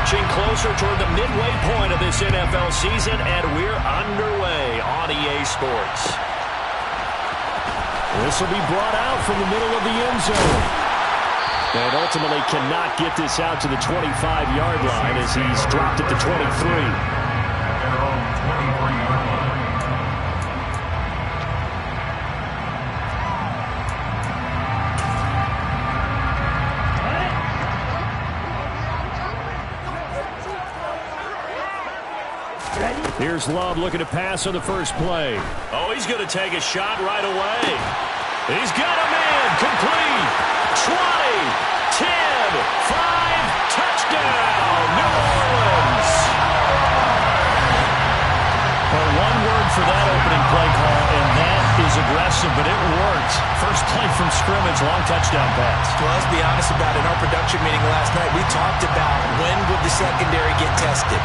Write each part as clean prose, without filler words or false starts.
Marching closer toward the midway point of this NFL season, and we're underway on EA Sports. This will be brought out from the middle of the end zone. And ultimately cannot get this out to the 25-yard line as he's dropped at the 23. Here's Love looking to pass on the first play. Oh, he's going to take a shot right away. He's got a man. Complete. 20, 10, 5, touchdown, New Orleans. Well, one word for that opening play call, and that is aggressive, but it worked. First play from scrimmage, long touchdown pass. Well, let's be honest about it. In our production meeting last night, we talked about when would the secondary get tested.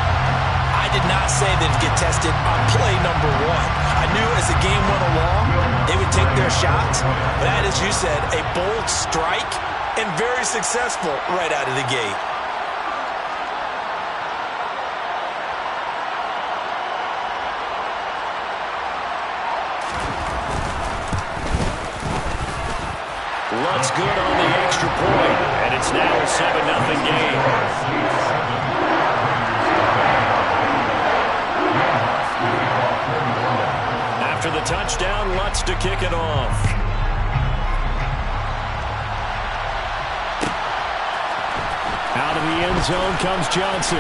I did not say they'd get tested on play number one. I knew as the game went along, they would take their shots. But that, as you said, a bold strike and very successful right out of the gate. Lutz good on the extra point, and it's now a 7-0 game. After the touchdown, Lutz to kick it off. Out of the end zone comes Johnson.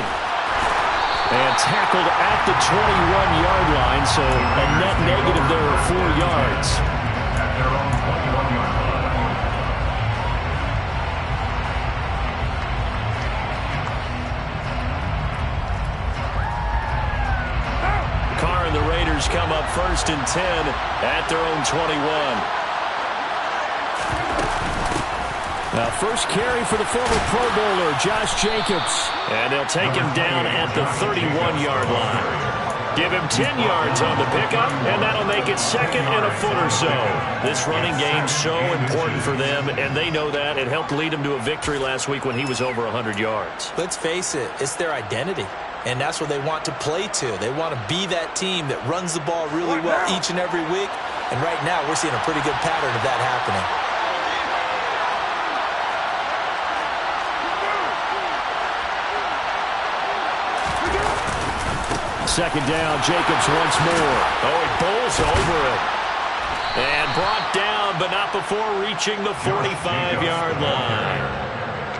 And tackled at the 21-yard line, so a net negative there of 4 yards. Come up 1st and 10 at their own 21. Now first carry for the former Pro Bowler, Josh Jacobs. And they'll take him down at the 31-yard line. Give him 10 yards on the pickup, and that'll make it 2nd and a foot or so. This running game's so important for them, and they know that. It helped lead them to a victory last week when he was over 100 yards. Let's face it, it's their identity. And that's what they want to play to. They want to be that team that runs the ball really well each and every week. And right now, we're seeing a pretty good pattern of that happening. Second down, Jacobs once more. Oh, he bowls over it. And brought down, but not before reaching the 45-yard line.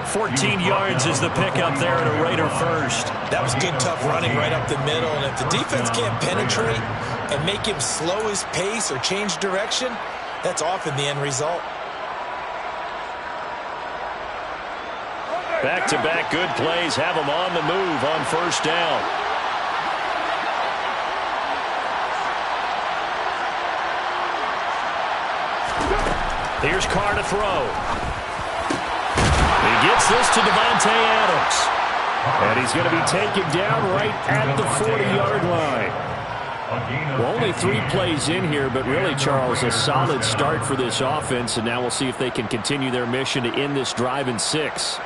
14 yards is the pickup there at a Raider first. That was good, tough running right up the middle. And if the defense can't penetrate and make him slow his pace or change direction, that's often the end result. Back-to-back good plays have them on the move on first down. Here's Carr to throw. He gets this to Devontae Adams. And he's going to be taken down right at the 40-yard line. Well, only 3 plays in here, but really, Charles, a solid start for this offense. And now we'll see if they can continue their mission to end this drive in 6.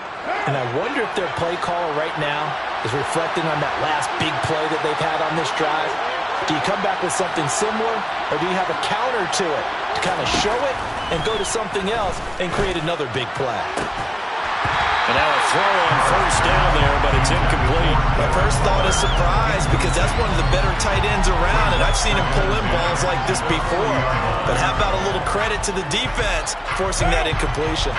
And I wonder if their play caller right now is reflecting on that last big play that they've had on this drive. Do you come back with something similar, or do you have a counter to it to kind of show it and go to something else and create another big play? And now a throw on first down there, but it's incomplete. My first thought is surprise, because that's one of the better tight ends around, and I've seen him pull in balls like this before. But how about a little credit to the defense forcing that incompletion?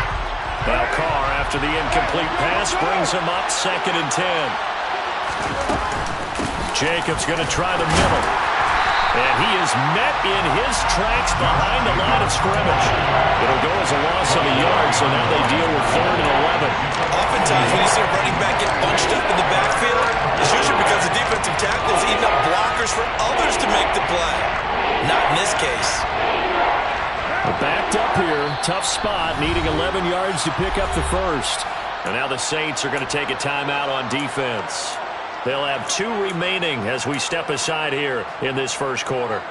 Now Carr, after the incomplete pass, brings him up 2nd and 10. Jacobs going to try the middle. And he is met in his tracks behind the line of scrimmage. It'll go as a loss of a yard, so now they deal with 3rd and 11. Oftentimes when you see a running back get bunched up in the backfield, it's usually because the defensive tackle is eating up blockers for others to make the play. Not in this case. We're backed up here. Tough spot, needing 11 yards to pick up the first. And now the Saints are going to take a timeout on defense. They'll have 2 remaining as we step aside here in this first quarter.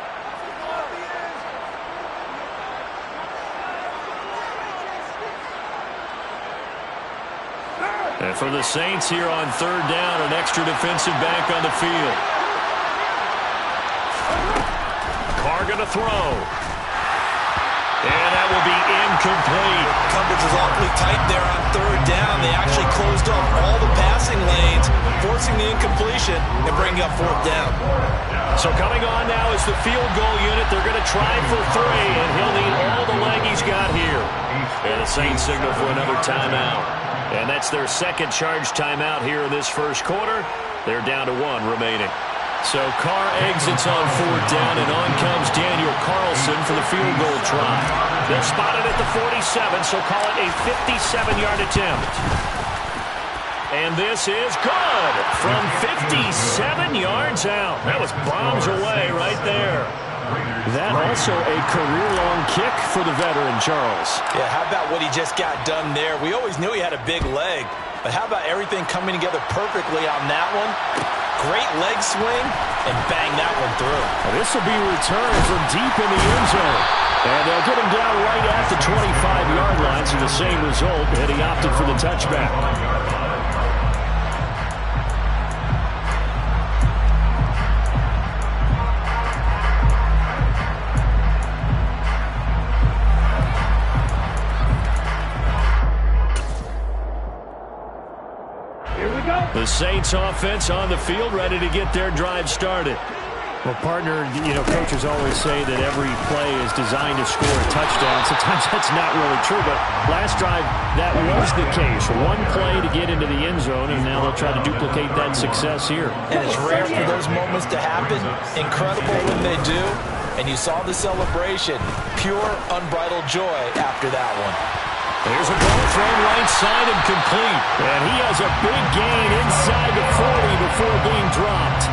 And for the Saints here on third down, an extra defensive back on the field. Carr going to throw. And that will be incomplete. Coverage is awfully tight there on third down. They actually closed off all the passing lanes, forcing the incompletion and bringing up fourth down. So coming on now is the field goal unit. They're going to try for 3, and he'll need all the leg he's got here. And the Saints signal for another timeout. And that's their second charge timeout here in this first quarter. They're down to 1 remaining. So Carr exits on fourth down, and on comes Daniel Carlson for the field goal try. They'll spot it at the 47, so call it a 57-yard attempt. And this is good from 57 yards out. That was bombs away right there. That also a career-long kick for the veteran, Charles. Yeah, how about what he just got done there? We always knew he had a big leg, but how about everything coming together perfectly on that one? Great leg swing, and bang that one through. This will be returned from deep in the end zone. And they'll get him down right at the 25-yard line, so the same result, and he opted for the touchback. The Saints offense on the field, ready to get their drive started. Well, partner, coaches always say that every play is designed to score a touchdown. Sometimes that's not really true, but last drive, that was the case. One play to get into the end zone, and now they'll try to duplicate that success here. And it's rare for those moments to happen. Incredible when they do. And you saw the celebration. Pure, unbridled joy after that one. There's a ball thrown right side and complete. And he has a big gain inside the 40 before being dropped.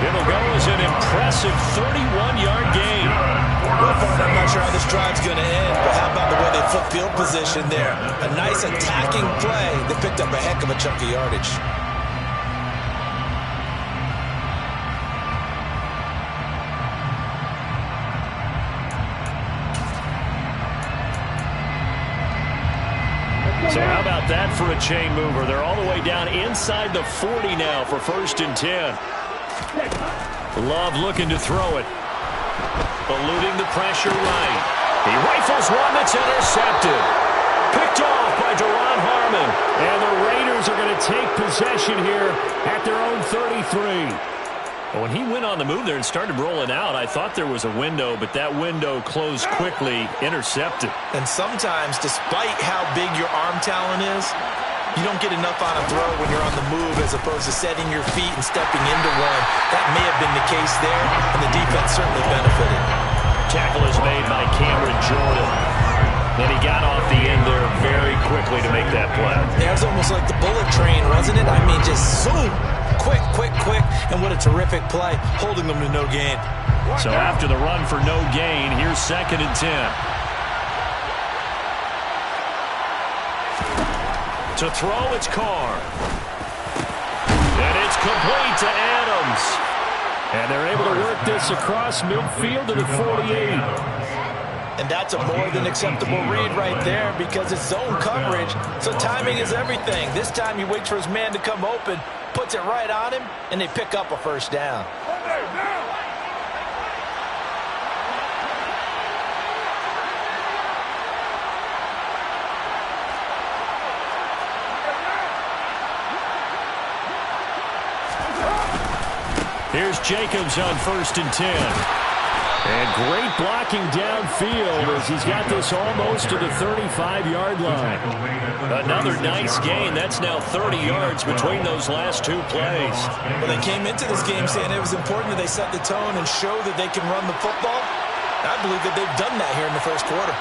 It'll go as an impressive 31-yard gain. Well, I'm not sure how this drive's going to end, but how about the way they flip field position there? A nice attacking play that picked up a heck of a chunk of yardage. So how about that for a chain mover? They're all the way down inside the 40 now for 1st and 10. Love looking to throw it. Eluding the pressure right. He rifles one that's intercepted. Picked off by Deron Harmon. And the Raiders are going to take possession here at their own 33. When he went on the move there and started rolling out, I thought there was a window, but that window closed quickly, intercepted. And sometimes, despite how big your arm talent is, you don't get enough on a throw when you're on the move as opposed to setting your feet and stepping into one. That may have been the case there, and the defense certainly benefited. Tackle is made by Cameron Jordan. Then he got off the end there very quickly to make that play. That was almost like the bullet train, wasn't it? I mean, just zoom. Quick, quick, quick, and what a terrific play, holding them to no gain. So after the run for no gain, here's 2nd and 10. To throw, it's Carr. And it's complete to Adams. And they're able to work this across midfield to the 48. And that's a more than acceptable read right there because it's zone coverage, so timing is everything. This time he waits for his man to come open, puts it right on him, and they pick up a 1st down. Here's Jacobs on 1st and 10. And great blocking downfield as he's got this almost to the 35-yard line. Another nice gain. That's now 30 yards between those last 2 plays. Well, they came into this game saying it was important that they set the tone and show that they can run the football. I believe that they've done that here in the 1st quarter.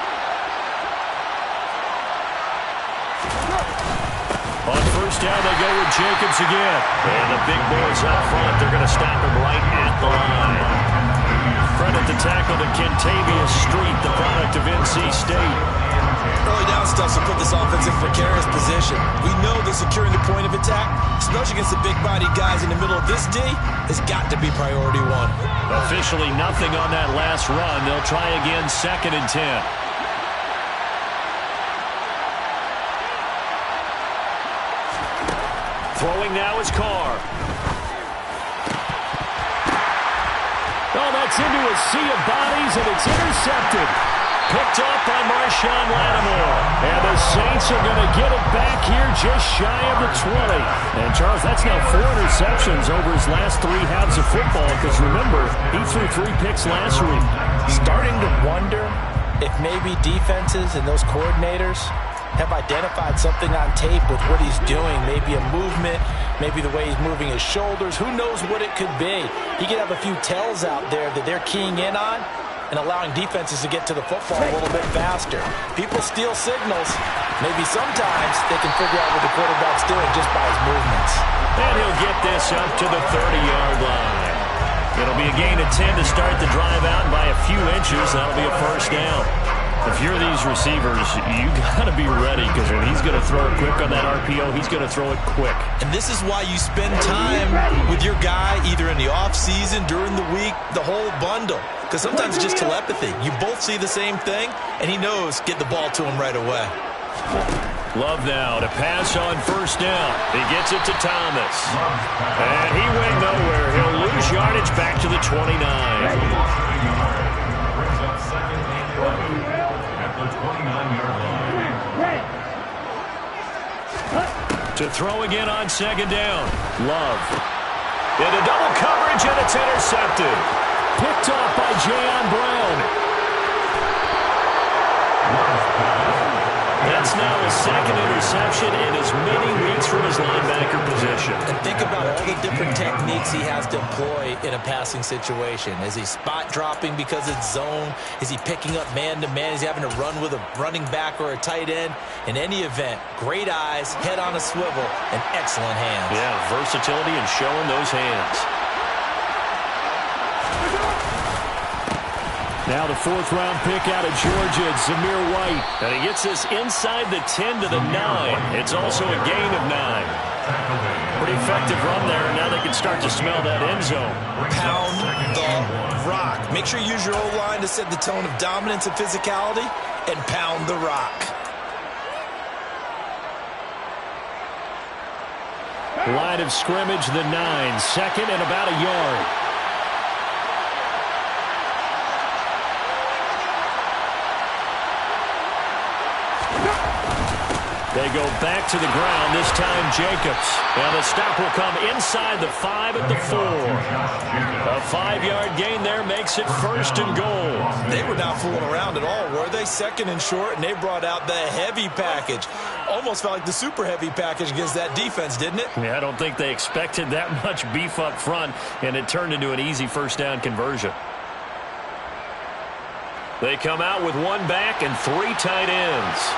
On 1st down, they go with Jacobs again. And the big boys up front, they're going to stop him right at the line. Credit the tackle to Kentavious Street, the product of NC State. Early down stuff to put this offense in precarious position. We know that securing the point of attack, especially against the big-bodied guys in the middle of this D, has got to be priority 1. Officially nothing on that last run. They'll try again 2nd and 10. Throwing now is Carr. Oh, that's into a sea of bodies, and it's intercepted. Picked up by Marshawn Lattimore. And the Saints are going to get it back here just shy of the 20. And, Charles, that's now 4 interceptions over his last 3 halves of football, because, remember, he threw 3 picks last week. Starting to wonder if maybe defenses and those coordinators have identified something on tape with what he's doing. Maybe a movement, maybe the way he's moving his shoulders. Who knows what it could be? He could have a few tells out there that they're keying in on and allowing defenses to get to the football a little bit faster. People steal signals. Maybe sometimes they can figure out what the quarterback's doing just by his movements. And he'll get this up to the 30-yard line. It'll be a gain of 10 to start the drive out, and by a few inches, that'll be a first down. If you're these receivers, you got to be ready, because when he's going to throw it quick on that RPO, he's going to throw it quick. And this is why you spend time with your guy either in the offseason, during the week, the whole bundle. Because sometimes it's just telepathy. You both see the same thing, and he knows get the ball to him right away. Love now to pass on first down. He gets it to Thomas. And he went nowhere. He'll lose yardage back to the 29. To throw again on second down. Love. Into double coverage, and it's intercepted. Picked off by Jayon Brown. That's now his second interception in as many weeks from his linebacker position. And think about all the different techniques he has to employ in a passing situation. Is he spot dropping because it's zone? Is he picking up man-to-man? Is he having to run with a running back or a tight end? In any event, great eyes, head on a swivel, and excellent hands. Yeah, versatility and showing those hands. Now the 4th-round pick out of Georgia, Zamir White. And he gets this inside the 10 to the 9. It's also a gain of 9. Pretty effective run there, and now they can start to smell that end zone. Pound the rock. Make sure you use your O-line to set the tone of dominance and physicality, and pound the rock. Line of scrimmage, the 9. Second and about a yard. They go back to the ground, this time Jacobs. And the stop will come inside the 5 at the 4. A 5-yard gain there makes it first and goal. They were not fooling around at all, were they? Second and short, and they brought out the heavy package. Almost felt like the super heavy package against that defense, didn't it? Yeah, I don't think they expected that much beef up front, and it turned into an easy first down conversion. They come out with 1 back and 3 tight ends.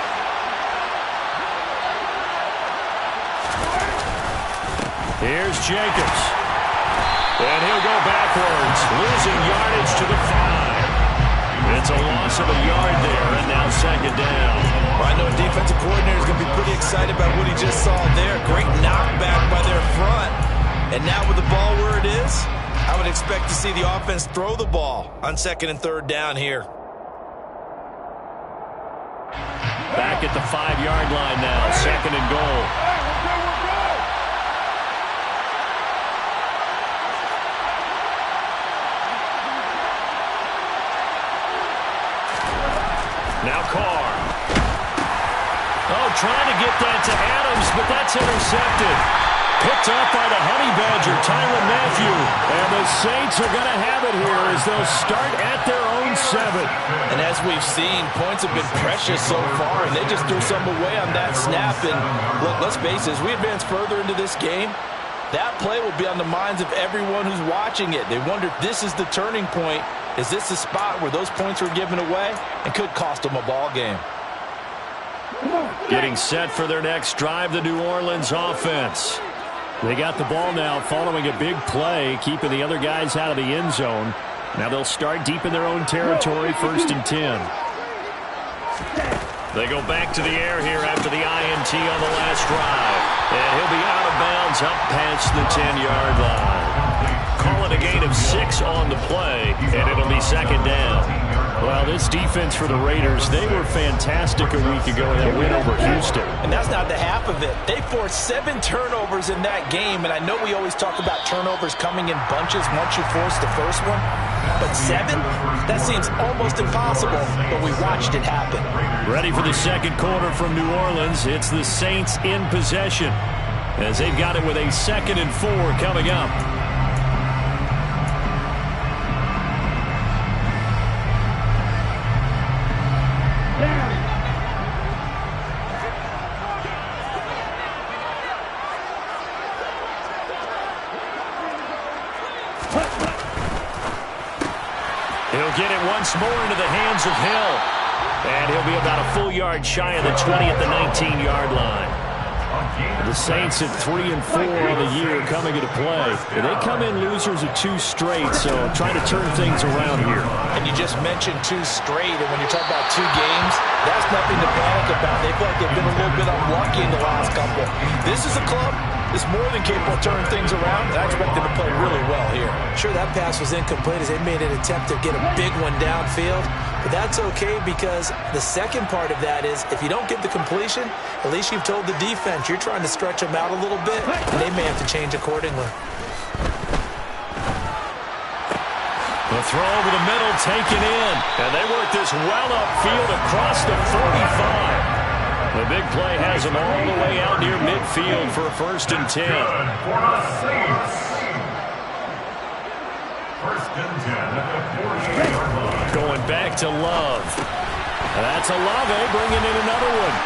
Here's Jacobs. And he'll go backwards, losing yardage to the 5. It's a loss of a yard there, and now second down. Well, I know a defensive coordinator is going to be pretty excited about what he just saw there. Great knockback by their front. And now with the ball where it is, I would expect to see the offense throw the ball on second and third down here. Back at the 5-yard line now, second and goal. Now Carr. Oh, trying to get that to Adams, but that's intercepted. Picked up by the Honey Badger, Tyrann Mathieu. And the Saints are going to have it here as they'll start at their own 7. And as we've seen, points have been precious so far, and they just threw some away on that snap. And look, let's face it, as we advance further into this game, that play will be on the minds of everyone who's watching it. They wonder if this is the turning point. Is this the spot where those points were given away and could cost them a ball game? Getting set for their next drive, the New Orleans offense. They got the ball now following a big play, keeping the other guys out of the end zone. Now they'll start deep in their own territory, 1st and 10. They go back to the air here after the INT on the last drive. And he'll be out of bounds up past the 10-yard line. Call it a gain of 6 on the play, and it'll be second down. Well, this defense for the Raiders, they were fantastic a week ago in that win over Houston. And that's not the half of it. They forced 7 turnovers in that game, and I know we always talk about turnovers coming in bunches once you force the first one. But 7? That seems almost impossible, but we watched it happen. Ready for the second quarter from New Orleans. It's the Saints in possession as they've got it with a 2nd and 4 coming up. He'll get it once more into the hands of Hill. And he'll be about a full yard shy of the 20 at the 19-yard line. The Saints at 3 and 4 on the year coming into play. They come in losers of 2 straight, so trying to turn things around here. And you just mentioned 2 straight, and when you're talking about 2 games, that's nothing to panic about. They feel like they've been a little bit unlucky in the last couple. This is a club that's more than capable of turning things around, and I expect them to play really well here. Sure, that pass was incomplete as they made an attempt to get a big one downfield, but that's okay because the second part of that is if you don't get the completion, at least you've told the defense you're trying to stretch them out a little bit, and they may have to change accordingly. The throw over the middle taken in, and they work this well upfield across the 45. The big play has them all the way out near midfield for a 1st and 10. Going back to Love. That's Olave bringing in another one.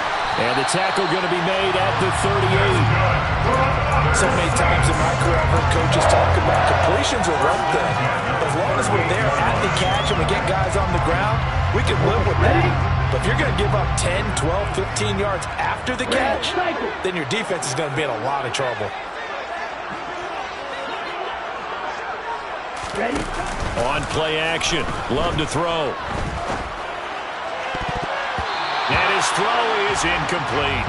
And the tackle going to be made at the 38. So many times in my career I've heard coaches talk about completions are one thing. As long as we're there at the catch and we get guys on the ground, we can live with that. But if you're going to give up 10, 12, 15 yards after the catch, then your defense is going to be in a lot of trouble. On play action, Love to throw. And his throw is incomplete.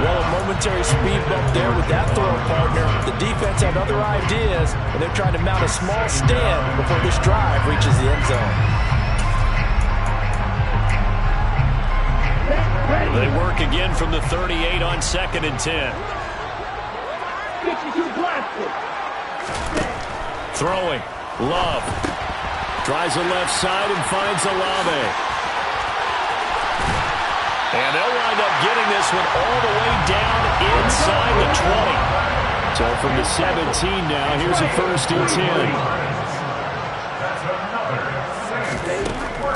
Well, a momentary speed bump there with that throw partner. The defense had other ideas, and they're trying to mount a small stand before this drive reaches the end zone. They work again from the 38 on 2nd and 10. Throwing. Love. Tries the left side and finds Olave. And they'll wind up getting this one all the way down inside the 20. So from the 17 now, here's a 1st and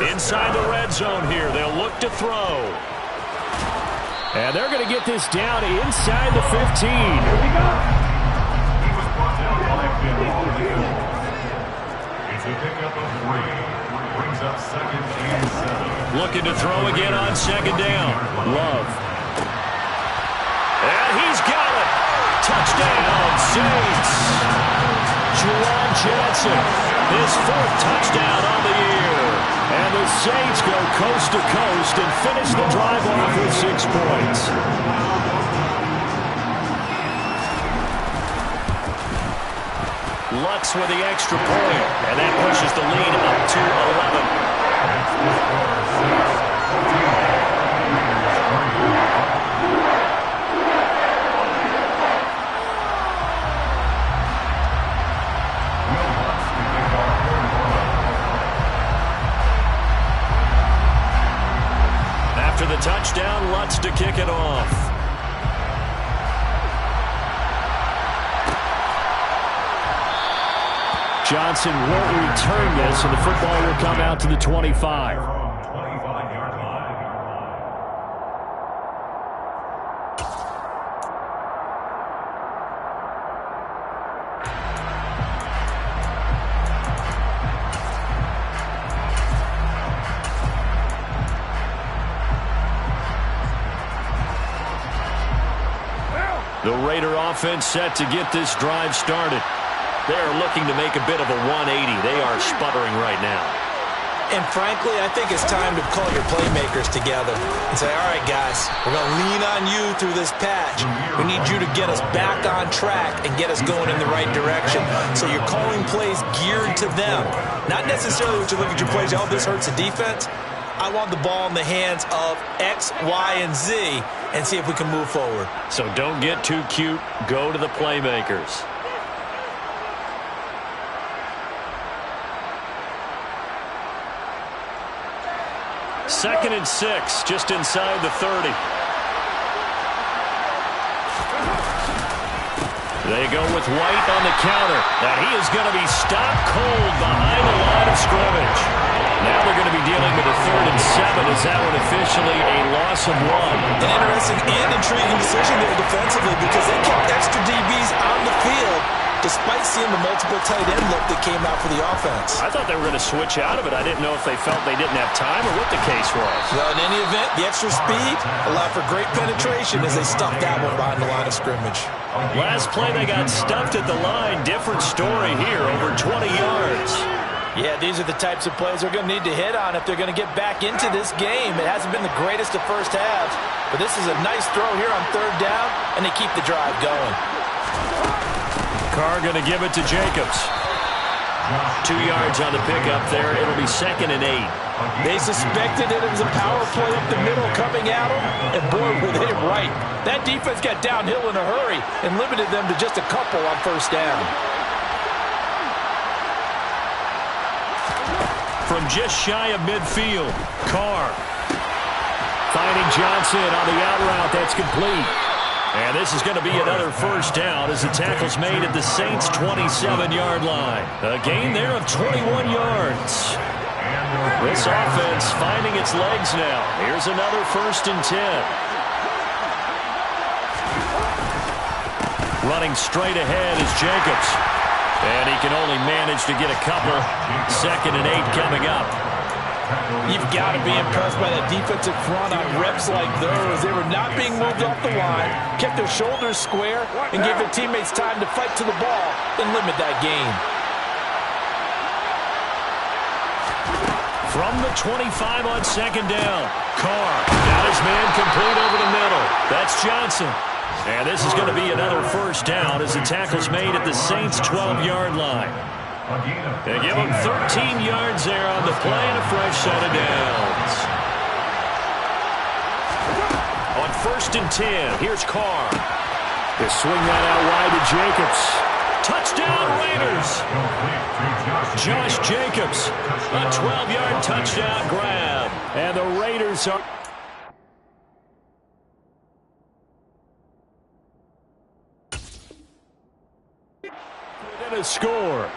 10. Inside the red zone here, they'll look to throw. And they're going to get this down inside the 15. Here we go. It's a pickup of 3. Brings up 2nd and 7. Looking to throw again on 2nd down. Love. And he's got it. Touchdown, Saints. Juwan Johnson, his 4th touchdown on the year. And the Saints go coast to coast and finish the drive off with 6 points. Lutz with the extra point, and that pushes the lead up to 11. After the touchdown, Lutz to kick it off. Johnson won't return this, and the football will come out to the 25. The Raider offense set to get this drive started. They are looking to make a bit of a 180. They are sputtering right now. And frankly, I think it's time to call your playmakers together and say, all right, guys, we're going to lean on you through this patch. We need you to get us back on track and get us going in the right direction. So you're calling plays geared to them. Not necessarily what you look at your plays, oh, this hurts the defense. I want the ball in the hands of X, Y, and Z and see if we can move forward. So don't get too cute. Go to the playmakers. Second and 6, just inside the 30. They go with White on the counter. And he is going to be stopped cold behind the line of scrimmage. Now they're going to be dealing with a 3rd and 7. Is that one officially a loss of 1? An interesting and intriguing decision there defensively because they kept extra DBs on the field despite seeing the multiple tight end look that came out for the offense. I thought they were going to switch out of it. I didn't know if they felt they didn't have time or what the case was. Well, in any event, the extra speed allowed for great penetration as they stuffed that one behind the line of scrimmage. Last play, they got stuffed at the line. Different story here, over 20 yards. Yeah, these are the types of plays they're going to need to hit on if they're going to get back into this game. It hasn't been the greatest of first halves, but this is a nice throw here on 3rd down, and they keep the drive going. Carr going to give it to Jacobs. 2 yards on the pickup there. It'll be 2nd and 8. They suspected that it was a power play up the middle coming at them, and boy, were they right. That defense got downhill in a hurry and limited them to just a couple on 1st down. From just shy of midfield, Carr finding Johnson on the out route. That's complete. And this is going to be another 1st down as the tackle's made at the Saints' 27-yard line. A gain there of 21 yards. This offense finding its legs now. Here's another 1st and 10. Running straight ahead is Jacobs. And he can only manage to get a couple. 2nd and 8 coming up. You've got to be impressed by that defensive front on reps like those. They were not being moved off the line, kept their shoulders square, and gave their teammates time to fight to the ball and limit that gain. From the 25 on 2nd down, Carr got his man complete over the middle. That's Johnson. And this is going to be another 1st down as the tackle's made at the Saints' 12-yard line. They give him 13 yards there on the play and a fresh set of downs. On 1st and 10, here's Carr. They swing that out wide to Jacobs. Touchdown, Raiders. Josh Jacobs, a 12-yard touchdown grab. And the Raiders are... within a score.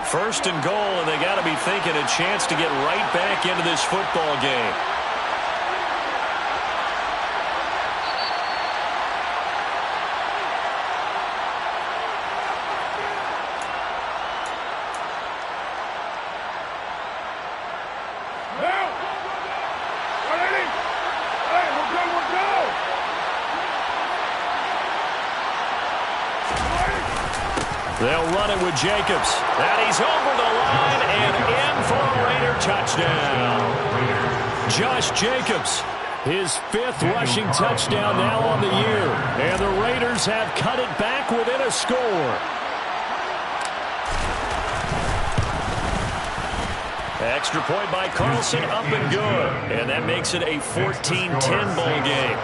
First and goal, and they got to be thinking a chance to get right back into this football game. They'll run it with Jacobs. And he's over the line and in for a Raider touchdown. Josh Jacobs, his 5th rushing touchdown now on the year. And the Raiders have cut it back within a score. Extra point by Carlson, up and good. And that makes it a 14-10 ball game.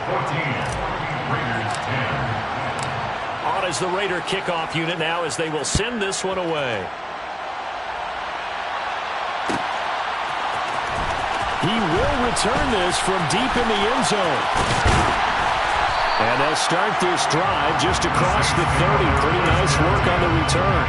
On is the Raider kickoff unit now as they will send this one away. He will return this from deep in the end zone. And they'll start this drive just across the 30. Pretty nice work on the return.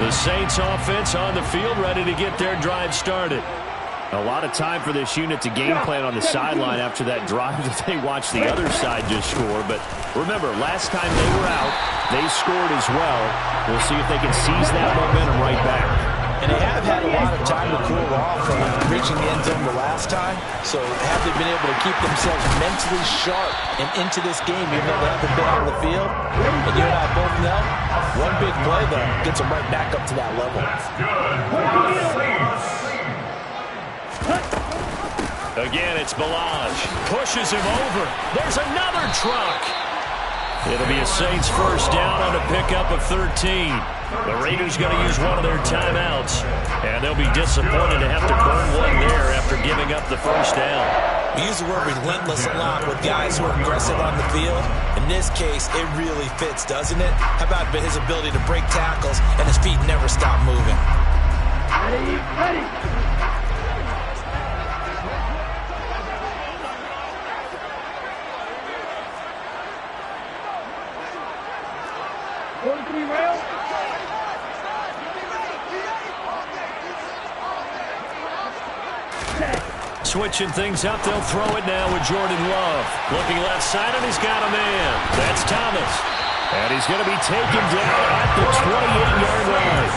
The Saints offense on the field, ready to get their drive started. A lot of time for this unit to game plan on the sideline after that drive that they watched the other side just score. But remember, last time they were out, they scored as well. We'll see if they can seize that momentum right back. And they have had a lot of time to cool off from reaching the end zone the last time. So have they been able to keep themselves mentally sharp and into this game, even though they haven't been on the field? And you and I both know, one big play, though, gets them right back up to that level. Again, it's Balaj. Pushes him over. There's another truck. It'll be a Saints first down on a pickup of 13. The Raiders going to use one of their timeouts, and they'll be disappointed to have to burn one there after giving up the first down. We use the word relentless a lot with guys who are aggressive on the field. In this case, it really fits, doesn't it? How about his ability to break tackles and his feet never stop moving? Ready. Switching things up, they'll throw it now with Jordan Love. Looking left side, and he's got a man. That's Thomas. And he's going to be taken down at the 28-yard line.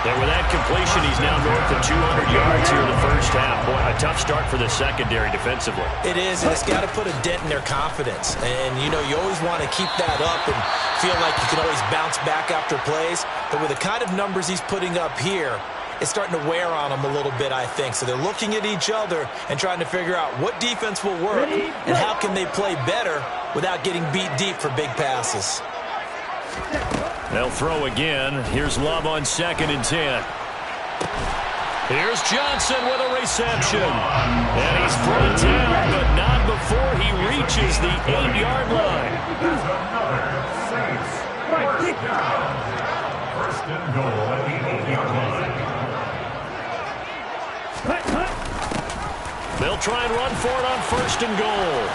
And with that completion, he's now north of 200 yards here in the first half. Boy, a tough start for the secondary defensively. It is, and it's got to put a dent in their confidence. And, you know, you always want to keep that up and feel like you can always bounce back after plays. But with the kind of numbers he's putting up here, it's starting to wear on them a little bit, I think. So they're looking at each other and trying to figure out what defense will work and how can they play better without getting beat deep for big passes. They'll throw again. Here's Love on 2nd and 10. Here's Johnson with a reception. And he's brought down, but not before he reaches the 8-yard line. First and goal at the 8-yard line. They'll try and run for it on 1st and goal.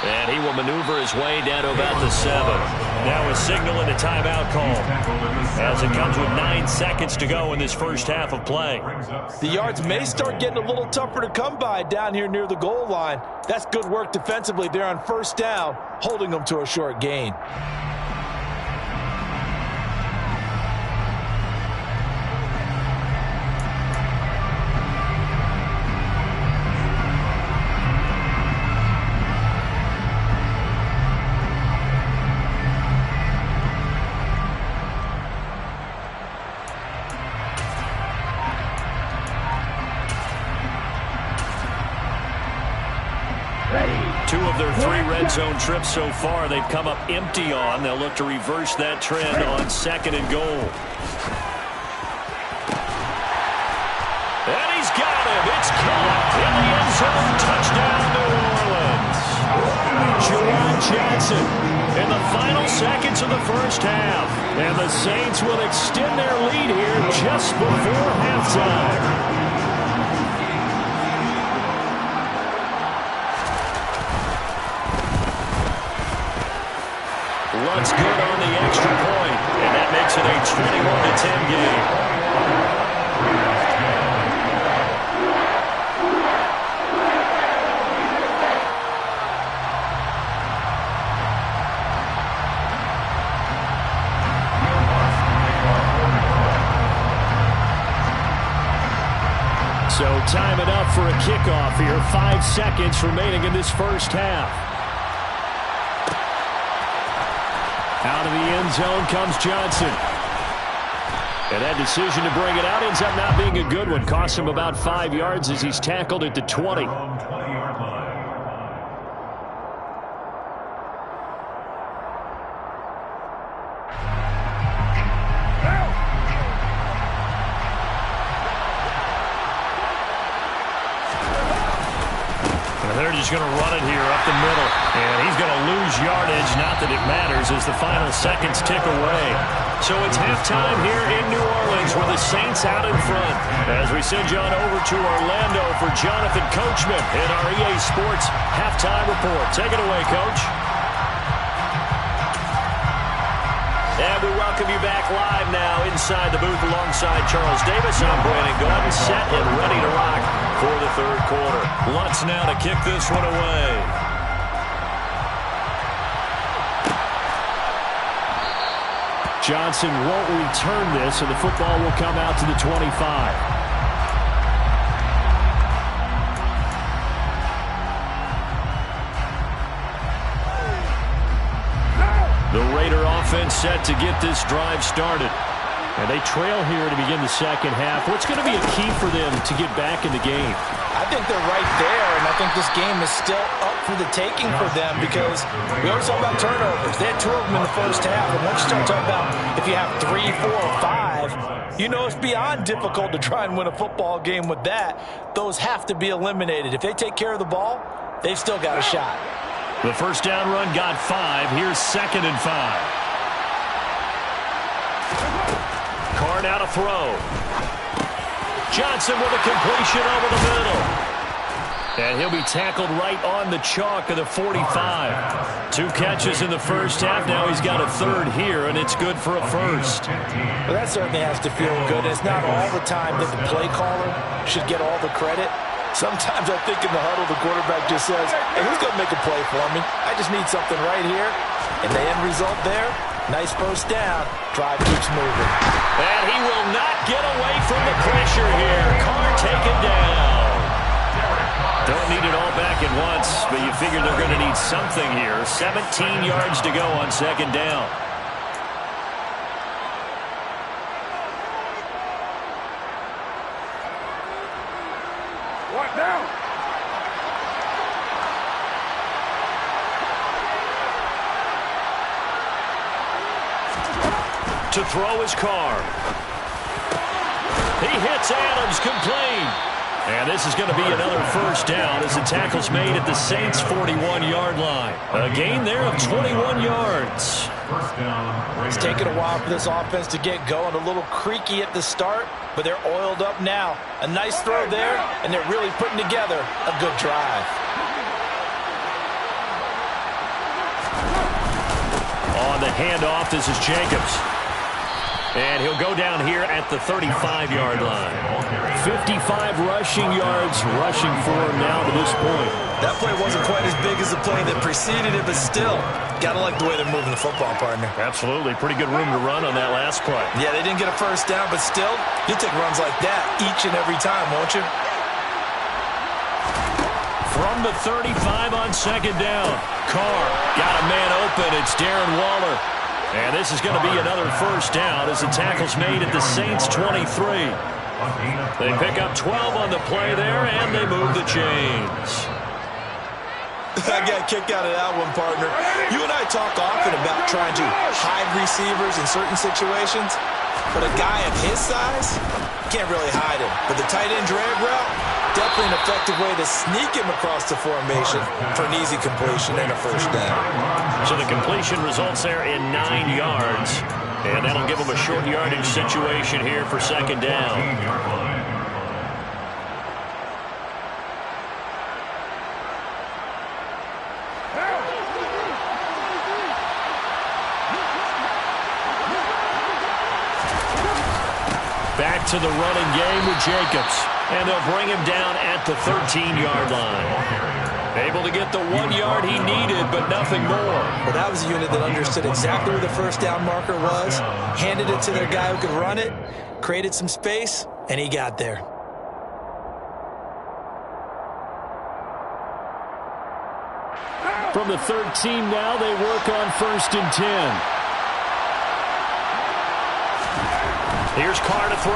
And he will maneuver his way down to about the 7. Now a signal and a timeout call as it comes with 9 seconds to go in this first half of play. The yards may start getting a little tougher to come by down here near the goal line. That's good work defensively there on 1st down, holding them to a short gain. Two of their 3 red zone trips so far, they've come up empty on. They'll look to reverse that trend on 2nd and goal. And he's got him. It's caught in the end zone. Touchdown, New Orleans. Juwan Johnson in the final seconds of the first half. And the Saints will extend their lead here just before halftime. Lutz good on the extra point, and that makes it a 21-10 game. So time it up for a kickoff here. 5 seconds remaining in this first half. Out of the end zone comes Johnson. And that decision to bring it out ends up not being a good one. Cost him about 5 yards as he's tackled at the 20. They're just going to run it here up the middle. And he's going to lose yardage. Not that it matters as the final seconds tick away. So it's halftime here in New Orleans with the Saints out in front. As we send you on over to Orlando for Jonathan Coachman in our EA Sports Halftime Report. Take it away, Coach. And we welcome you back live now inside the booth alongside Charles Davis. I'm Brandon Gordon, set and ready to rock for the third quarter. Lutz now to kick this one away. Johnson won't return this, and the football will come out to the 25. The Raider offense set to get this drive started. And they trail here to begin the second half. What's going to be a key for them to get back in the game? I think they're right there, and I think this game is still up for the taking for them because we always talk about turnovers. They had 2 of them in the first half, and once you start talking about if you have 3, 4, or 5, you know it's beyond difficult to try and win a football game with that. Those have to be eliminated. If they take care of the ball, they've still got a shot. The first down run got 5. Here's 2nd and 5. Carr now to throw. Johnson with a completion over the middle. And he'll be tackled right on the chalk of the 45. 2 catches in the first half. Now he's got a 3rd here, and it's good for a first. Well, that certainly has to feel good. It's not all the time that the play caller should get all the credit. Sometimes I think in the huddle, the quarterback just says, hey, who's going to make a play for me? I just need something right here. And the end result there, nice first down. Drive keeps moving. And he will not get away from the pressure here. Carr taken down. Don't need it all back at once, but you figure they're going to need something here. 17 yards to go on 2nd down. What now? To throw his Carr. He hits Adams, complete. And this is going to be another first down as the tackle's made at the Saints' 41-yard line. A gain there of 21 yards. It's taken a while for this offense to get going. A little creaky at the start, but they're oiled up now. A nice throw there, and they're really putting together a good drive. On the handoff, this is Jacobs. And he'll go down here at the 35-yard line. 55 rushing yards rushing for him now to this point. That play wasn't quite as big as the play that preceded it, but still, got to like the way they're moving the football, partner. Absolutely. Pretty good room to run on that last play. Yeah, they didn't get a first down, but still, you'll take runs like that each and every time, won't you? From the 35 on 2nd down. Carr got a man open. It's Darren Waller. And this is going to be another first down as the tackle's made at the Saints' 23. They pick up 12 on the play there, and they move the chains. I got a kick out of that one, partner. You and I talk often about trying to hide receivers in certain situations, but a guy of his size can't really hide him. But the tight end drag route, definitely an effective way to sneak him across the formation for an easy completion and a first down. So the completion results there in 9 yards, and that'll give them a short yardage situation here for 2nd down. Back to the running game with Jacobs. And they'll bring him down at the 13-yard line. Able to get the 1 yard he needed, but nothing more. Well, that was a unit that understood exactly where the first down marker was, handed it to their guy who could run it, created some space, and he got there. From the 13 now, they work on 1st and 10. Here's Carr to throw.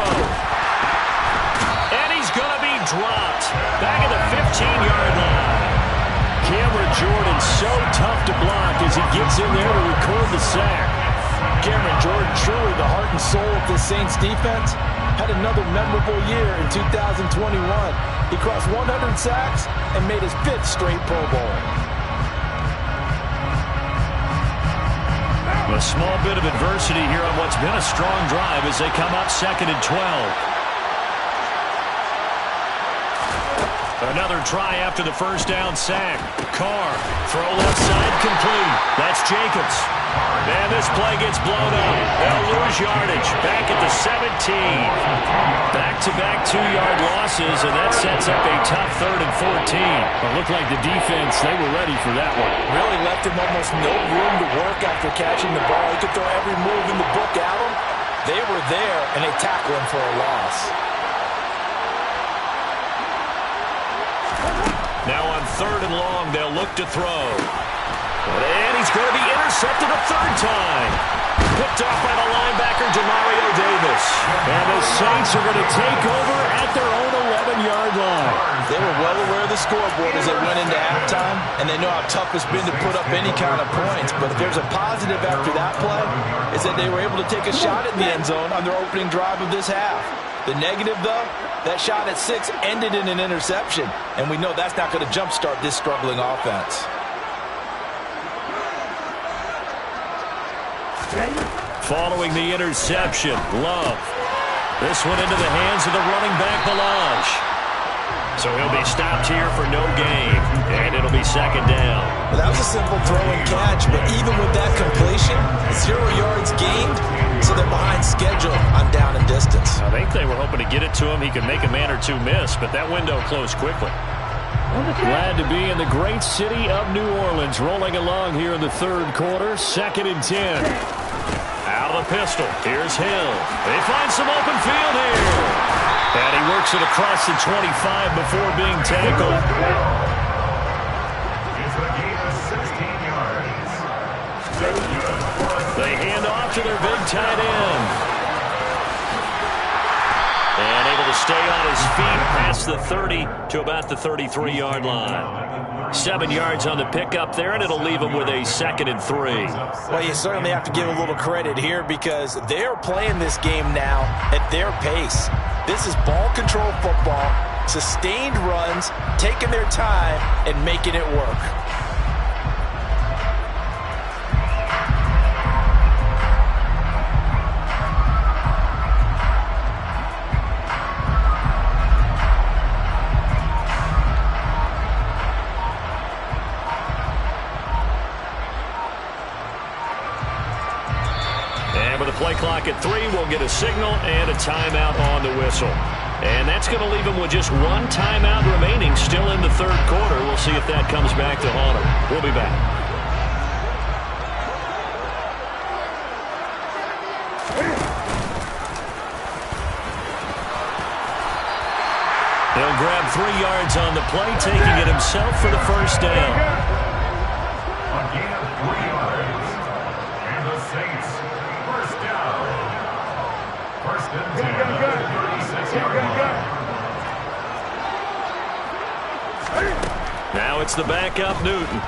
And he's going to be dropped. Back at the 15-yard line. Cameron Jordan so tough to block as he gets in there to record the sack. Cameron Jordan, truly the heart and soul of this Saints defense, had another memorable year in 2021. He crossed 100 sacks and made his 5th straight Pro Bowl. A small bit of adversity here on what's been a strong drive as they come up 2nd and 12. Another try after the first down sack. Carr, throw left side complete. That's Jacobs. And this play gets blown up. They'll lose yardage. Back at the 17. Back-to-back 2-yard losses, and that sets up a tough 3rd and 14. It looked like the defense, they were ready for that one. Really left him almost no room to work after catching the ball. He could throw every move in the book at him. They were there, and they tackle him for a loss. Now on 3rd and long, they'll look to throw. And he's going to be intercepted a 3rd time. Picked off by the linebacker, Demario Davis. And the Saints are going to take over at their own 11-yard line. They were well aware of the scoreboard as they went into halftime, and they know how tough it's been to put up any kind of points. But if there's a positive after that play, is that they were able to take a shot at the end zone on their opening drive of this half. The negative, though, that shot at 6 ended in an interception, and we know that's not going to jumpstart this struggling offense. Following the interception, Love. This one into the hands of the running back, Balaj. So he'll be stopped here for no gain, and it'll be 2nd down. Well, that was a simple throw and catch, but even with that completion, 0 yards gained, so they're behind schedule on down and distance. I think they were hoping to get it to him. He could make a man or two miss, but that window closed quickly. Glad to be in the great city of New Orleans, rolling along here in the 3rd quarter, 2nd and 10. Out of the pistol. Here's Hill. They find some open field here. And he works it across the 25 before being tackled. They hand off to their big tight end. And able to stay on his feet past the 30 to about the 33-yard line. 7 yards on the pickup there, and it'll leave him with a 2nd and 3. Well, you certainly have to give a little credit here because they're playing this game now at their pace. This is ball control football, sustained runs, taking their time, and making it work. Play clock at 3. We'll get a signal and a timeout on the whistle. And that's going to leave him with just 1 timeout remaining still in the 3rd quarter. We'll see if that comes back to haunt him. We'll be back. He'll grab 3 yards on the play, taking it himself for the 1st down. A gain of 3 yards. And the Saints. Now it's the backup Newton.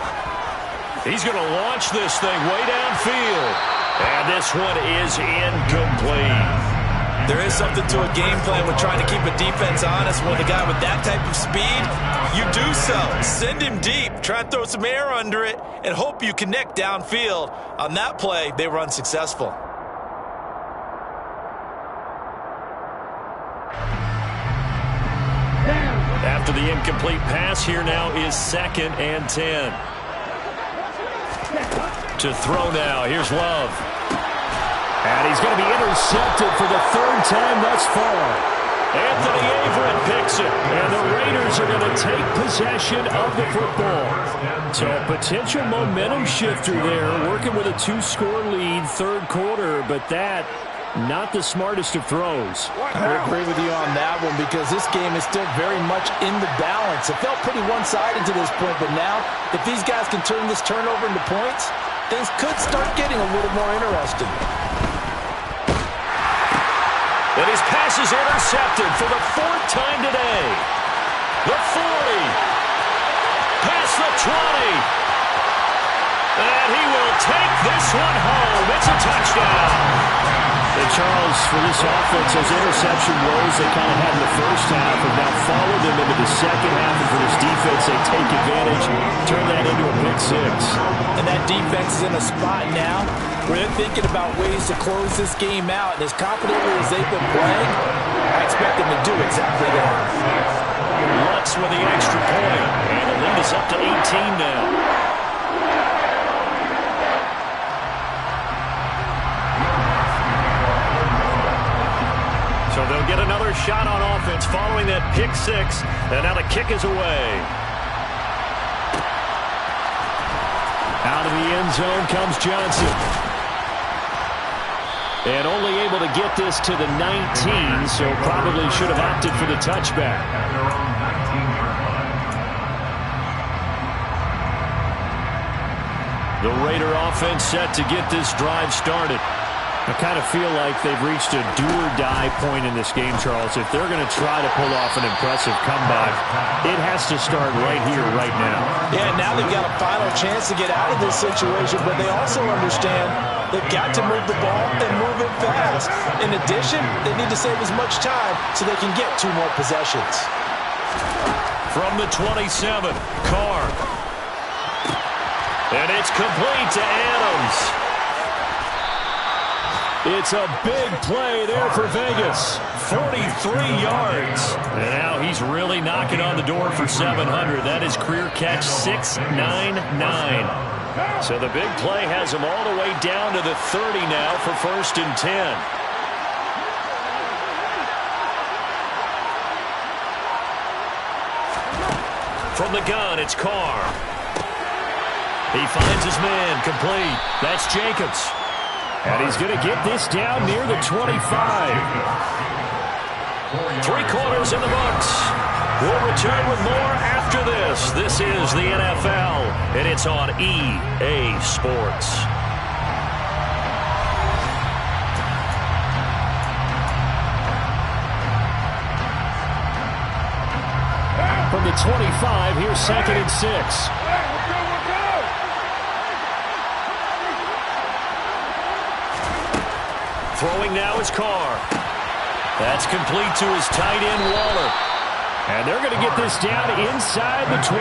He's going to launch this thing way downfield. And this one is incomplete. There is something to a game plan with trying to keep a defense honest. When a guy with that type of speed, you do so. Send him deep. Try and throw some air under it and hope you connect downfield. On that play, they were unsuccessful. After the incomplete pass, here now is 2nd and 10. To throw now, here's Love. And he's going to be intercepted for the 3rd time thus far. Anthony Averett picks it. And the Raiders are going to take possession of the football. So a potential momentum shifter there, working with a 2-score lead, 3rd quarter, but that not the smartest of throws. I agree with you on that one because this game is still very much in the balance. It felt pretty one-sided to this point, but now if these guys can turn this turnover into points, things could start getting a little more interesting. And his pass is intercepted for the 4th time today. The 40. Past the 20. And he will take this one home. It's a touchdown. And Charles, for this offense, those interception woes they kind of had in the first half have now followed them into the second half. And for this defense, they take advantage, turn that into a pick 6. And that defense is in a spot now where they're thinking about ways to close this game out. And as confidently as they've been playing, I expect them to do exactly that. Bucks with the extra point. And the lead is up to 18 now. So they'll get another shot on offense following that pick six. And now the kick is away. Out of the end zone comes Johnson. And only able to get this to the 19, so probably should have opted for the touchback. The Raider offense set to get this drive started. I kind of feel like they've reached a do-or-die point in this game, Charles. If they're going to try to pull off an impressive comeback, it has to start right here, right now. Yeah, now they've got a final chance to get out of this situation, but they also understand they've got to move the ball and move it fast. In addition, they need to save as much time so they can get 2 more possessions. From the 27, Carr. And it's complete to Adams. It's a big play there for Vegas. 43 yards. And now he's really knocking on the door for 700. That is career catch 699. So the big play has him all the way down to the 30 now for 1st and 10. From the gun, it's Carr. He finds his man, complete. That's Jacobs. And he's going to get this down near the 25. 3 quarters in the books. We'll return with more after this. This is the NFL, and it's on EA Sports. From the 25, here's 2nd and 6. Throwing now is Carr. That's complete to his tight end, Waller. And they're going to get this down inside the 20.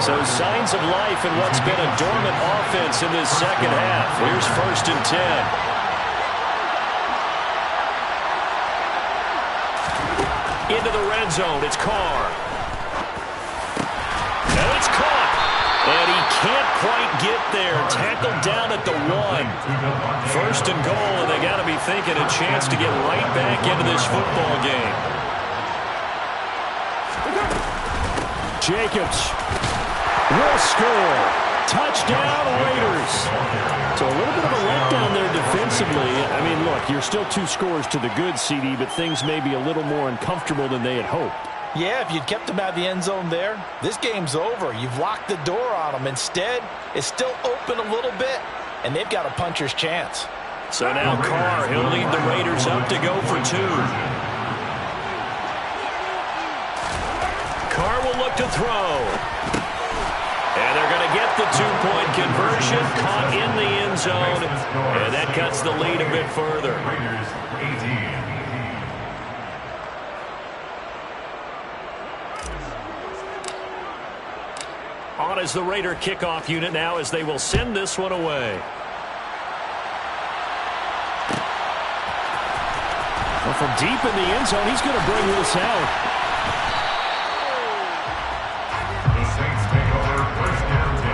So signs of life in what's been a dormant offense in this second half. Here's 1st and 10. Into the red zone, it's Carr. And it's caught. And he can't quite get there. Tackled down at the 1. 1st and goal, and they got to be thinking a chance to get right back into this football game. Jacobs will score. Touchdown, Raiders. So a little bit of a letdown there defensively. I mean, look, you're still 2 scores to the good, CD, but things may be a little more uncomfortable than they had hoped. Yeah, if you'd kept them out of the end zone there, this game's over. You've locked the door on them. Instead, it's still open a little bit, and they've got a puncher's chance. So now Carr, he'll lead the Raiders up to go for 2. Carr will look to throw. And they're going to get the 2-point conversion, caught in the end zone, and that cuts the lead a bit further. Raiders 18. On is the Raider kickoff unit now as they will send this one away. Well, from deep in the end zone, he's going to bring this out. The Saints take over 1st and 10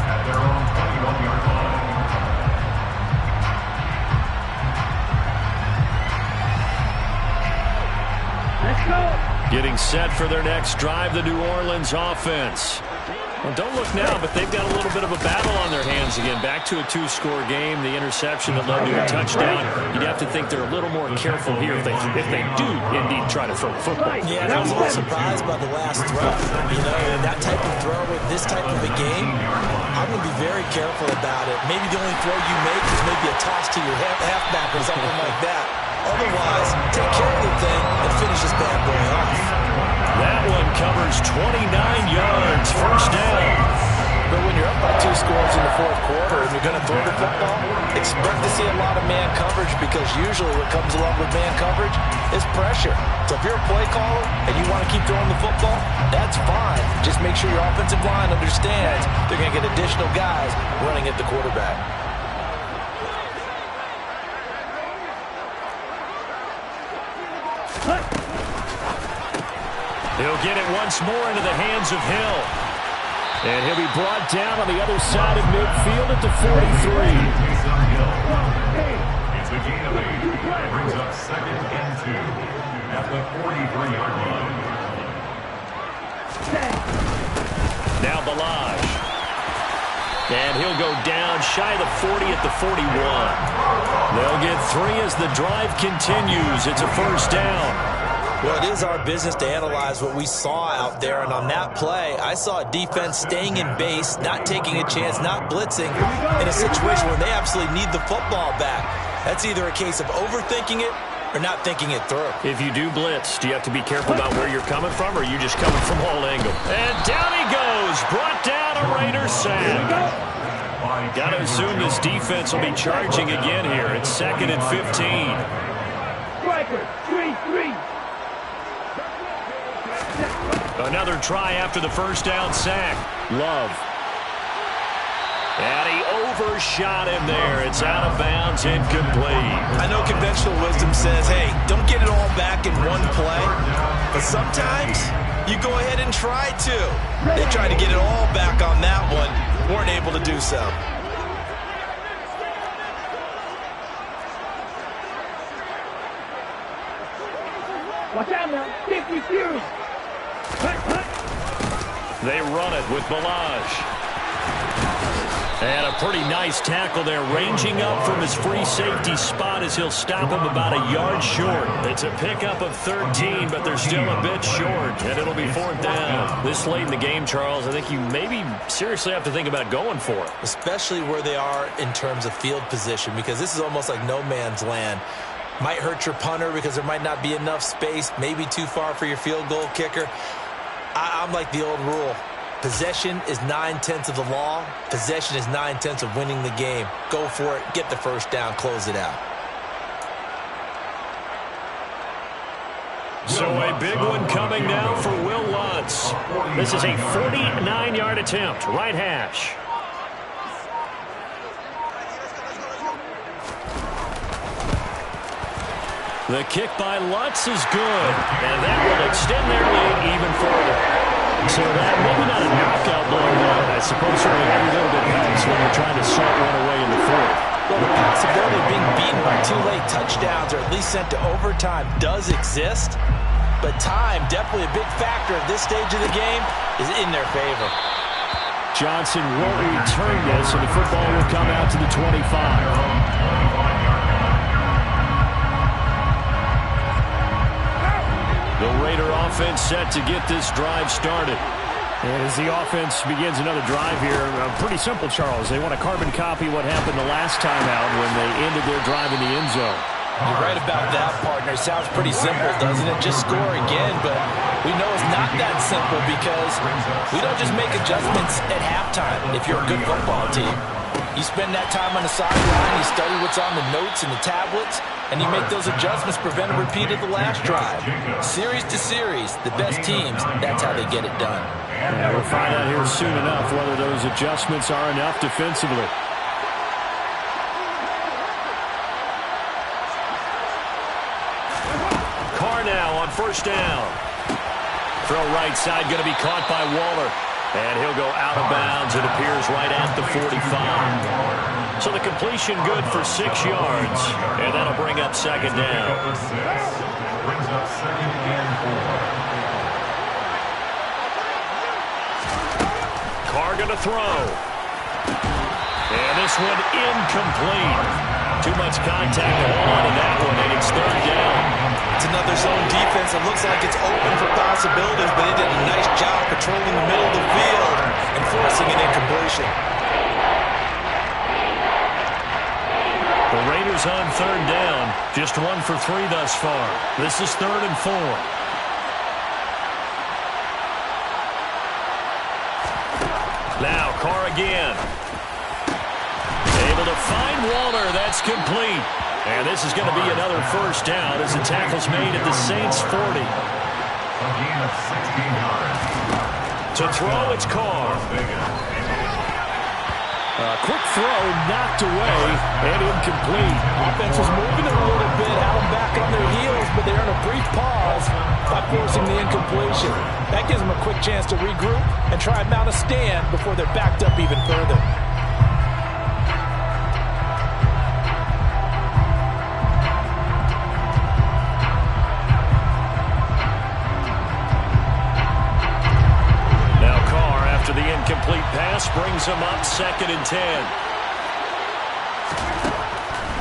at their own 21-yard line. Let's go. Getting set for their next drive, the New Orleans offense. Well, don't look now, but they've got a little bit of a battle on their hands again. Back to a 2-score game. The interception that led to a touchdown. You'd have to think they're a little more careful here if they do indeed try to throw the football. Yeah, I was a little surprised by the last throw. You know, that type of throw with this type of a game, I'm going to be very careful about it. Maybe the only throw you make is maybe a toss to your halfback or something like that. Otherwise, take care of the thing and finish this bad boy off. That one covers 29 yards. 1st down. But when you're up by 2 scores in the 4th quarter and you're going to throw the football, expect to see a lot of man coverage because usually what comes along with man coverage is pressure. So if you're a play caller and you want to keep throwing the football, that's fine. Just make sure your offensive line understands they're going to get additional guys running at the quarterback. He'll get it once more into the hands of Hill. And he'll be brought down on the other side of midfield at the 43. It's a gain of 8. It brings up 2nd and 2 at the 43-yard line. Now Balaj. And he'll go down shy of the 40 at the 41. They'll get 3 as the drive continues. It's a first down. Well, it is our business to analyze what we saw out there, and on that play, I saw a defense staying in base, not taking a chance, not blitzing, in a situation where they absolutely need the football back. That's either a case of overthinking it or not thinking it through. If you do blitz, do you have to be careful about where you're coming from, or are you just coming from all angles? And down he goes, brought down a Raider sack. Got to assume this defense will be charging again here. It's 2nd and 15. Striker, 3-3. Another try after the first down sack. Love. And he overshot him there. It's out of bounds, incomplete. I know conventional wisdom says, hey, don't get it all back in one play. But sometimes you go ahead and try to. They tried to get it all back on that one. Weren't able to do so. Watch out now. Stick with you. They run it with Balaj. And a pretty nice tackle there, ranging up from his free safety spot as he'll stop him about a yard short. It's a pickup of 13, but they're still a bit short, and it'll be 4th down. This late in the game, Charles, I think you maybe seriously have to think about going for it. Especially where they are in terms of field position, because this is almost like no man's land. Might hurt your punter because there might not be enough space, maybe too far for your field goal kicker. I'm like the old rule. Possession is 9/10 of the law. Possession is 9/10 of winning the game. Go for it. Get the first down. Close it out. So a big one coming now for Will Lutz. This is a 49-yard attempt. Right hash. The kick by Lutz is good, and that will extend their lead even further. So that maybe not a knockout blow, but I suppose certainly every little bit helps when you're trying to salt one away in the 4th. Well, the possibility of being beaten by 2 late touchdowns or at least sent to overtime does exist, but time, definitely a big factor at this stage of the game, is in their favor. Johnson won't return this, and the football will come out to the 25. The Raider offense set to get this drive started. And as the offense begins another drive here, pretty simple, Charles. They want to carbon copy what happened the last time out when they ended their drive in the end zone. You're right about that, partner. Sounds pretty simple, doesn't it? Just score again, but we know it's not that simple because we don't just make adjustments at halftime if you're a good football team. You spend that time on the sideline, you study what's on the notes and the tablets, and you make those adjustments, prevent a repeat of the last drive. Series to series, the best teams, that's how they get it done. Yeah, we'll find out here soon enough whether those adjustments are enough defensively. Carr now on first down. Throw right side, going to be caught by Waller. And he'll go out of bounds, it appears, right at the 45. So the completion good for 6 yards. And that'll bring up 2nd down. Brings up 2nd and 4. Carr going to throw. And this one incomplete. Too much contact to hold on to that one, and it's 3rd down. It's another zone defense. It looks like it's open for possibilities, but they did a nice job patrolling the middle of the field and forcing an incompletion. The Raiders on 3rd down. Just 1 for 3 thus far. This is 3rd and 4. Now Carr again. Able to find Waller. That's complete. And this is going to be another first down as the tackle's made at the Saints' 40. A gain of 16 yards. To throw, it's Carr. Quick throw, knocked away, and incomplete. Offense was moving it a little bit, had them back on their heels, but they earned a brief pause by forcing the incompletion. That gives them a quick chance to regroup and try and mount a stand before they're backed up even further. The incomplete pass brings him up 2nd and 10.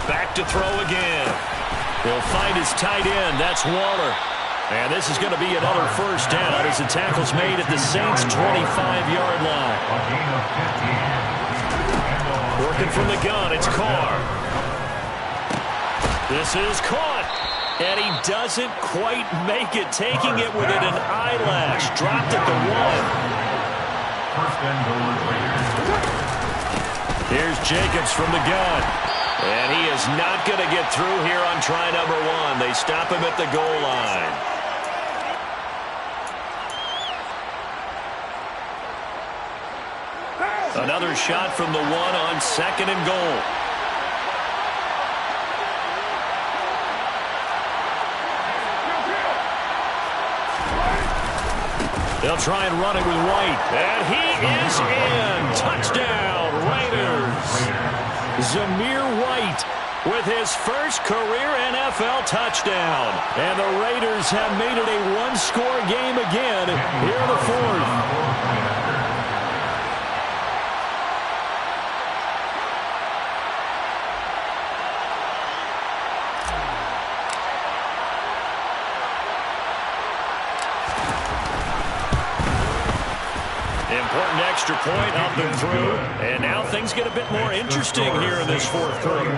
Back to throw again. He'll find his tight end. That's Waller. And this is going to be another first down as the tackle's made at the Saints' 25-yard line. Working from the gun, it's Carr. This is caught. And he doesn't quite make it, taking it within an eyelash. Dropped at the 1. Here's Jacobs from the gun. And he is not going to get through here on try number 1. They stop him at the goal line. Another shot from the 1 on 2nd and goal. They'll try and run it with White. And he is in. Touchdown, Raiders. Zamir White with his first career NFL touchdown. And the Raiders have made it a one-score game again here in the 4th. Important extra point up and through. And now things get a bit more interesting here in this 4th quarter.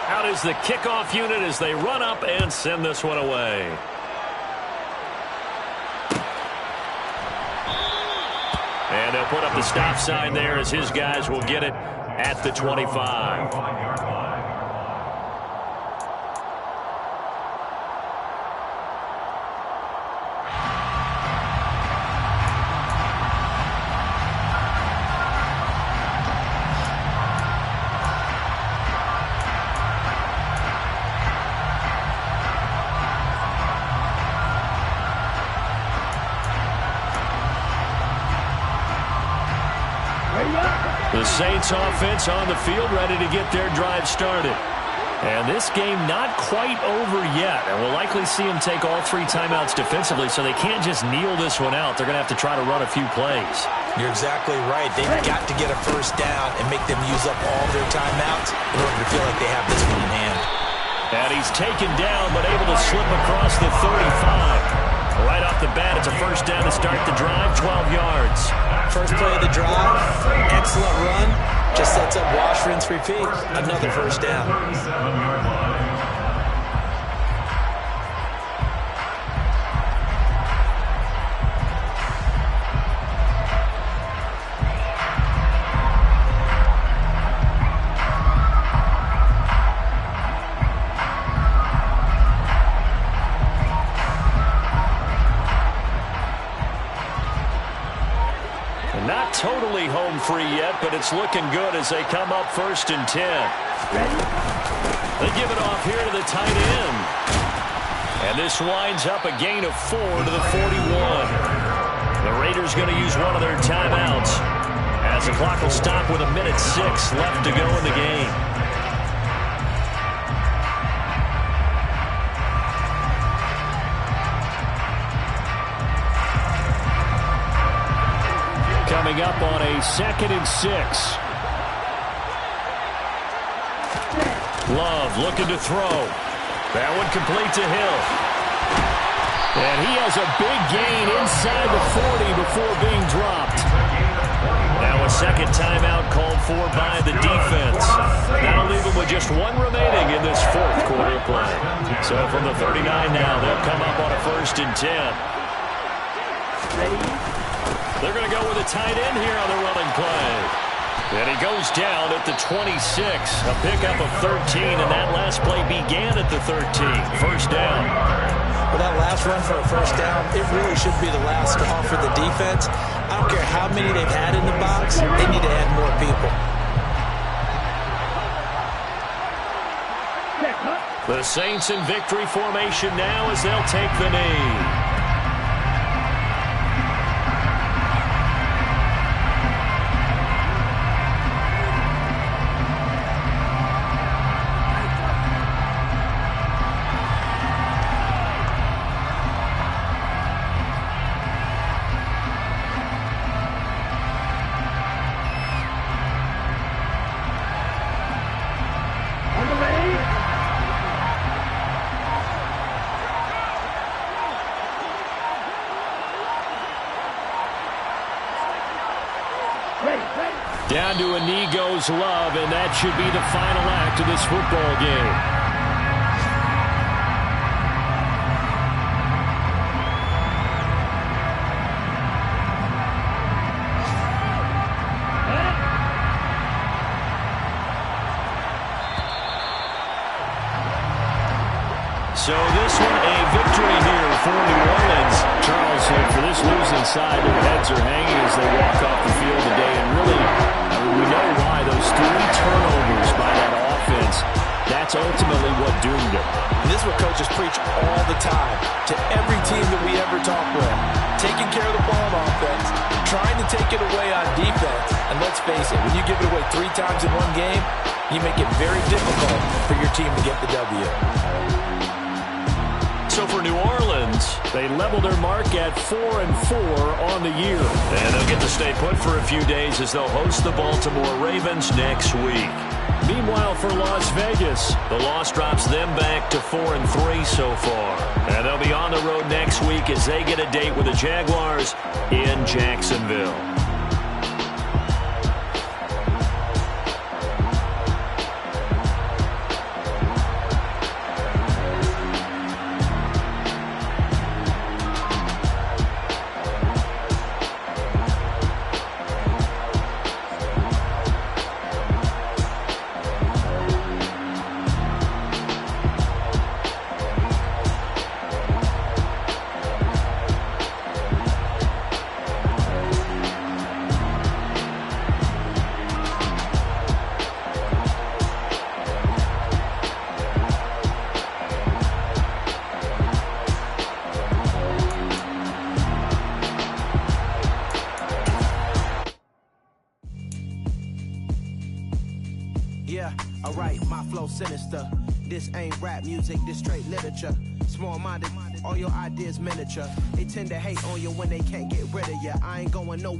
Out is the kickoff unit as they run up and send this one away. And they'll put up the stop sign there as his guys will get it at the 25. The Saints offense on the field ready to get their drive started. And this game not quite over yet. And we'll likely see them take all 3 timeouts defensively, so they can't just kneel this one out. They're going to have to try to run a few plays. You're exactly right. They've got to get a first down and make them use up all their timeouts in order to feel like they have this one in hand. And he's taken down but able to slip across the 35. Right off the bat, it's a first down to start the drive, 12 yards. First play of the drive, excellent run. Just sets up wash, rinse, repeat. Another first down. Not totally home free yet, but it's looking good as they come up 1st and 10. They give it off here to the tight end. And this winds up a gain of 4 to the 41. The Raiders going to use one of their timeouts as the clock will stop with 1:06 left to go in the game. Coming up on a 2nd and 6. Love looking to throw. That one complete to Hill. And he has a big gain inside the 40 before being dropped. Now a second timeout called for by the defense. That'll leave them with just 1 remaining in this 4th quarter of play. So from the 39 now, they'll come up on a 1st and 10. They're going to go with a tight end here on the running play. And he goes down at the 26. A pickup of 13, and that last play began at the 13. First down. But that last run for a first down, it really should be the last call for the defense. I don't care how many they've had in the box. They need to add more people. The Saints in victory formation now as they'll take the knee. Down to a knee goes Love, and that should be the final act of this football game. So this one, a victory here for New Orleans. Charles, for this losing side, their heads are hanging as they walk off the field today. And really, we know why. Those 3 turnovers by that offense, that's ultimately what doomed them. And this is what coaches preach all the time to every team that we ever talk with. Taking care of the ball on offense, trying to take it away on defense. And let's face it, when you give it away 3 times in one game, you make it very difficult for your team to get the W. So for New Orleans, they level their mark at 4-4 on the year. And they'll get to stay put for a few days as they'll host the Baltimore Ravens next week. Meanwhile, for Las Vegas, the loss drops them back to 4-3 so far. And they'll be on the road next week as they get a date with the Jaguars in Jacksonville. Yeah, alright, my flow sinister. This ain't rap music, this straight literature. Small-minded, all your ideas miniature. They tend to hate on you when they can't get rid of you. I ain't going nowhere.